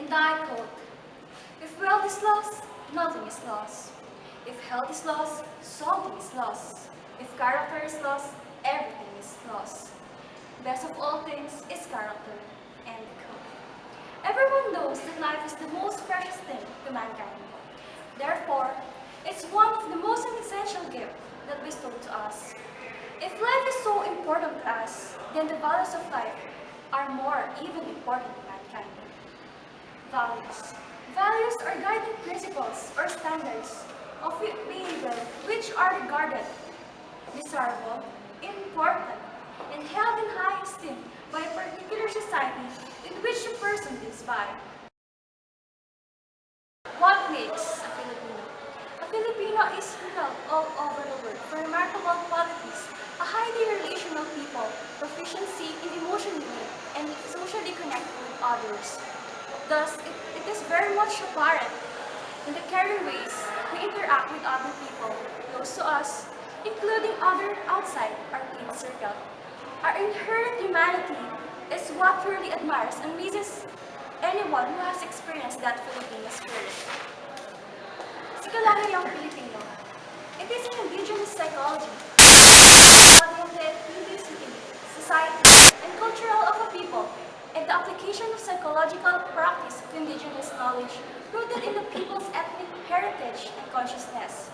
And I quote, "If wealth is lost, nothing is lost. If health is lost, something is lost. If character is lost, everything is lost. Best of all things is character." End quote. Everyone knows that life is the most precious thing to mankind. Therefore, it's one of the most essential gifts that bestowed to us. If life is so important to us, then the values of life are more even important to mankind. Values. Values are guiding principles or standards of behavior which are regarded desirable, important, and held in high esteem by a particular society in which a person lives by. What makes a Filipino? A Filipino is known all over the world for remarkable qualities, a highly relational people, proficiency in emotionally and socially connected with others. Thus, it is very much apparent in the caring ways we interact with other people close to us, including others outside our inner circle. Our inherent humanity is what truly admires and amazes anyone who has experienced that Filipino spirit. Psikolohiyang Filipino. It is an indigenous psychology, study of the ethnicity, society, and cultural of a people, and the application of psychological practice of indigenous knowledge rooted in the people's ethnic heritage and consciousness.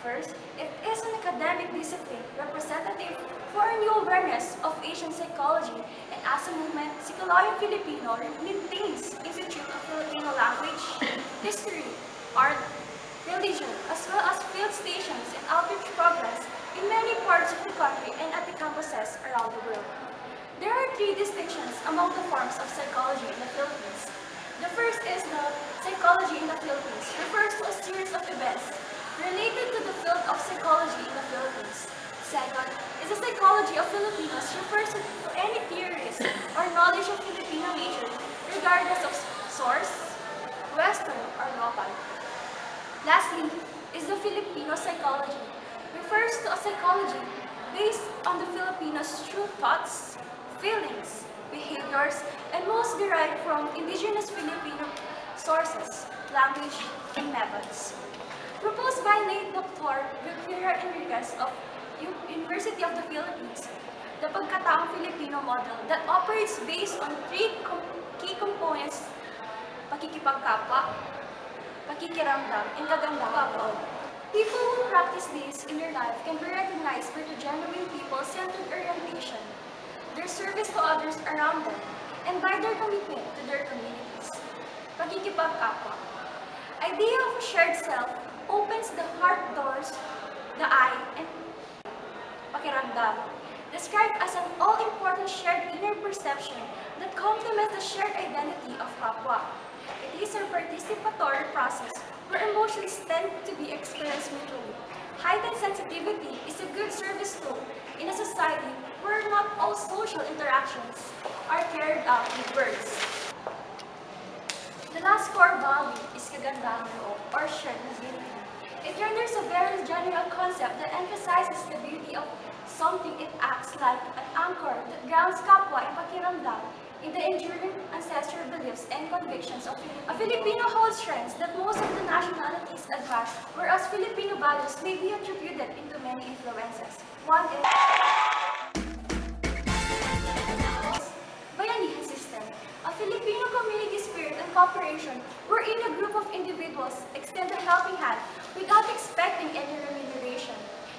First, it is an academic discipline representative for a new awareness of Asian psychology, and as a movement, Psikolohiyang Filipino maintains Institute of Filipino Language, History, Art, Religion, as well as field stations and outreach programs in many parts of the country and at the campuses around the world. There are three distinctions among the forms of psychology in the Philippines. The first is the psychology in the Philippines, refers to a series of events related to the field of psychology in the Philippines. Second is the psychology of Filipinos, refers to any theories or knowledge of Filipino nature, regardless of source, Western or local. Lastly is the Filipino psychology, refers to a psychology based on the Filipinos' true thoughts, feelings, behaviors, and most derived from indigenous Filipino sources, language, and methods. Proposed by late Dr. Victoria Enriquez of University of the Philippines, the pagkataong Filipino model that operates based on three key components: pakikipagkapwa, pakikiramdam, and kagandang loob. People who practice this in their life can be recognized for the genuine people-centered orientation, their service to others around them, and by their commitment to their communities. Pakikipagkapwa. Idea of a shared self opens the heart doors, the eye, and pakiramdam, described as an all-important shared inner perception that complements the shared identity of kapwa. It is a participatory process where emotions tend to be experienced mutually. Heightened sensitivity is a good service tool in a society where not all social interactions are carried out with words. The last core value is kagandang loob, or shared mobility. It renders a very general concept that emphasizes the beauty of something. It acts like an anchor that grounds kapwa and pakiramdam in the enduring ancestral beliefs and convictions of Filipinos. A Filipino holds strengths that most of the nationalities advance, whereas Filipino values may be attributed into many influences. One is bayanihan system, a Filipino community spirit and cooperation wherein a group of individuals extend a helping hand without expecting any remuneration.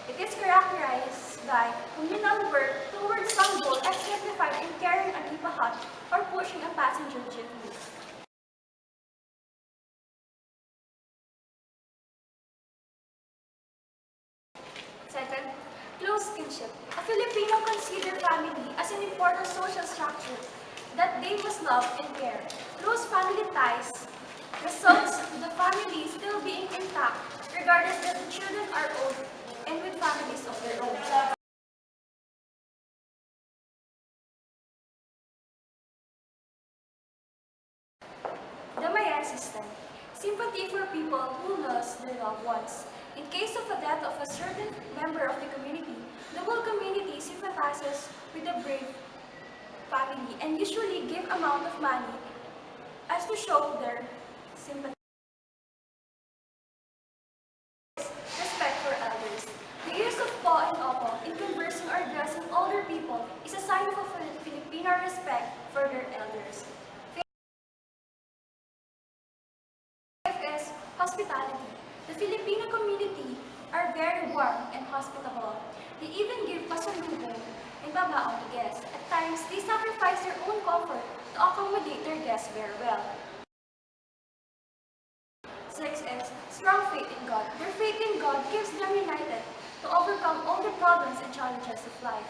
It is characterized by communal work towards some goal exemplified in carrying a nipa hut or pushing a passenger jeepney. Second, close kinship. A Filipino considers family as an important social structure that they must love and care. Close family ties results in the family still being intact regardless that the children are old and with families of their own. The Mayan system. Sympathy for people who lost their loved ones. In case of a death of a certain member of the community, the whole community sympathizes with the brave family and usually give amount of money as to show their sympathy, respect for elders. The use of po and opo in conversing or addressing older people is a sign of Filipino respect for their elders. Fifth is hospitality. The Filipino community are very warm and hospitable. They even give pasalubong and babaong to guests. At times, they sacrifice their own comfort to accommodate their guests very well. Six is strong faith in God. Their faith in God keeps them united to overcome all the problems and challenges of life.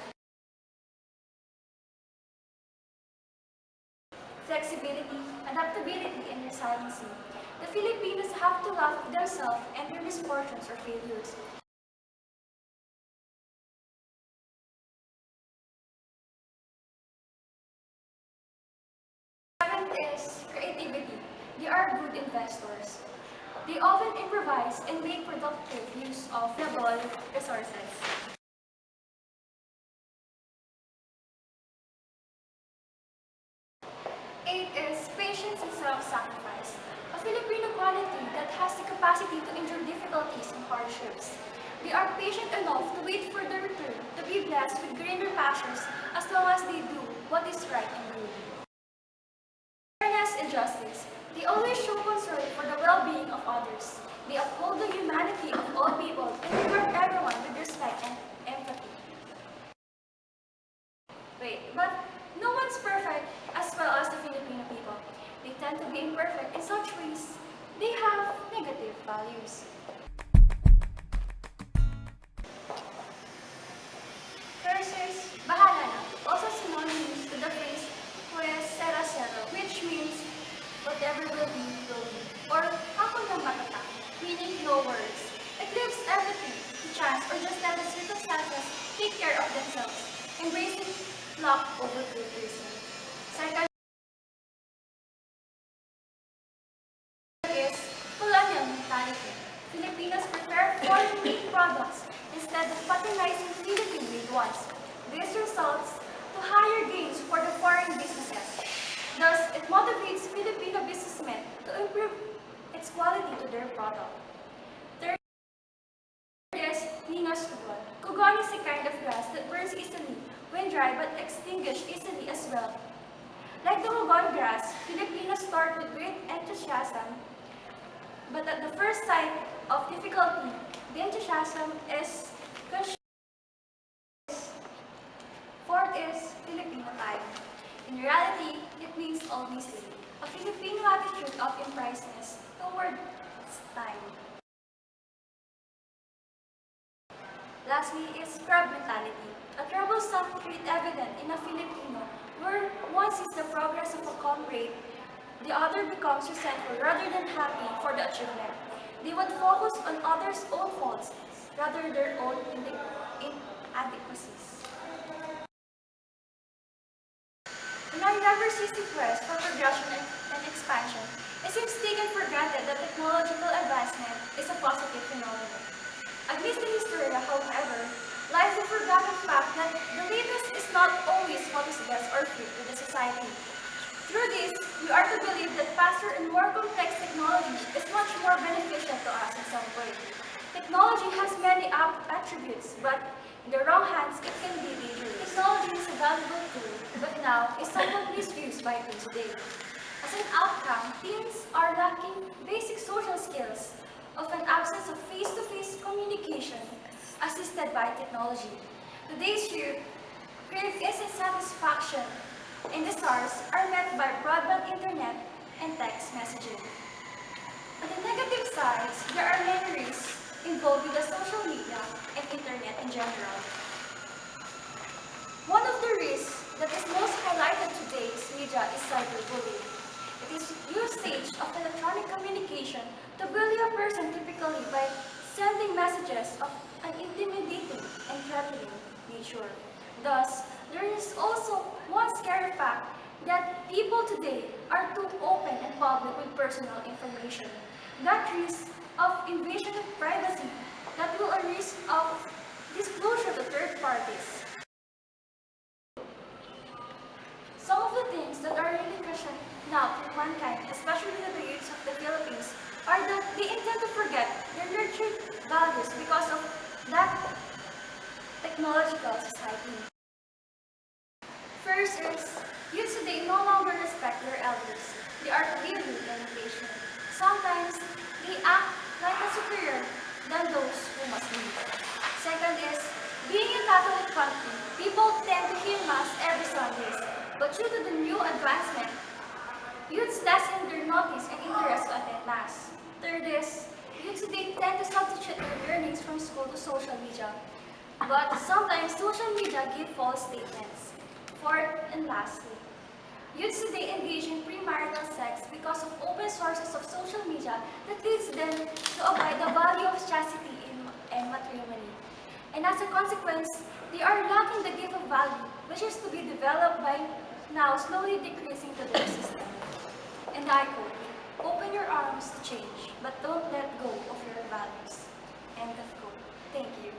Flexibility, adaptability, and resiliency. The Filipinos have to laugh at themselves and their misfortunes or failures. Seventh is creativity. They are good investors. They often improvise and make productive use of available resources. Eight is patience and self-sacrifice. A Filipino quality that has the capacity to endure difficulties and hardships. They are patient enough to wait for their return to be blessed with greener pastures as long as they do what is right and good. Fairness and justice. They always show concern for the well-being of others. They uphold the humanity of all people and regard everyone with respect and empathy. Wait, but no one's perfect as well as the Filipino people. They tend to be imperfect in such ways. They have negative values. First is bahala na, also synonymous to the phrase pues será cero, which means whatever will be, or ako nang matatag, meaning no worries. It leaves everything to chance or just let the circumstances take care of themselves, embracing luck over good reason. Second is colonial mentality. Filipinos prepare foreign-made products instead of patronizing Philippine-made ones. This results to higher gains for the foreign businesses. Thus, it motivates Filipino businessmen to improve its quality to their product. Third is ningas kugon. Kugon is a kind of grass that burns easily when dry but extinguishes easily as well. Like the kugon grass, Filipinos start with great enthusiasm, but at the first sight of difficulty, the enthusiasm is consumed. Fourth is Filipino time. In reality, it means always late. A Filipino attitude of impriceness towards time. Lastly is crab mentality, a troublesome trait evident in a Filipino where one sees the progress of a comrade, the other becomes resentful rather than happy for the achievement. They would focus on others' own faults rather than their own inadequacies. In our never-ceasing quest for progression and expansion, it seems taken for granted that technological advancement is a positive phenomenon. Amidst the hysteria, however, lies the forgotten fact that the latest is not always what is best or fit to the society. Through this, we are to believe that faster and more complex technology is much more beneficial to us in some way. Technology has many attributes, but in the wrong hands, it can be dangerous. Technology is a valuable tool, but now is somewhat misused by teens today. As an outcome, teens are lacking basic social skills of an absence of face-to-face communication assisted by technology. Today's youth crave instant satisfaction, and the stars are met by broadband internet and text messaging. On the negative sides, there are many risks involved with the social media and internet in general. One of the risks that is most highlighted in today's media is cyberbullying. It is usage of electronic communication to bully a person typically by sending messages of an intimidating and threatening nature. Thus, there is also one scary fact that people today are too open and public with personal information. That risk of invasion of privacy, that will a risk of disclosure to third parties. Some of the things that are really crucial now to mankind is technological society. First is, youth today no longer respect their elders. They are clearly impatient. Sometimes, they act like a superior than those who must lead. Second is, being a Catholic country, people tend to hear Mass every Sundays. But due to the new advancement, youths lessen their notice and interest to attend Mass. Third is, youth today tend to substitute their learnings from school to social media. But sometimes social media give false statements. Fourth and lastly, youths today engage in premarital sex because of open sources of social media that leads them to avoid the value of chastity and matrimony. And as a consequence, they are lacking the gift of value, which is to be developed by now slowly decreasing to their system. And I quote, open your arms to change, but don't let go of your values. End of quote. Thank you.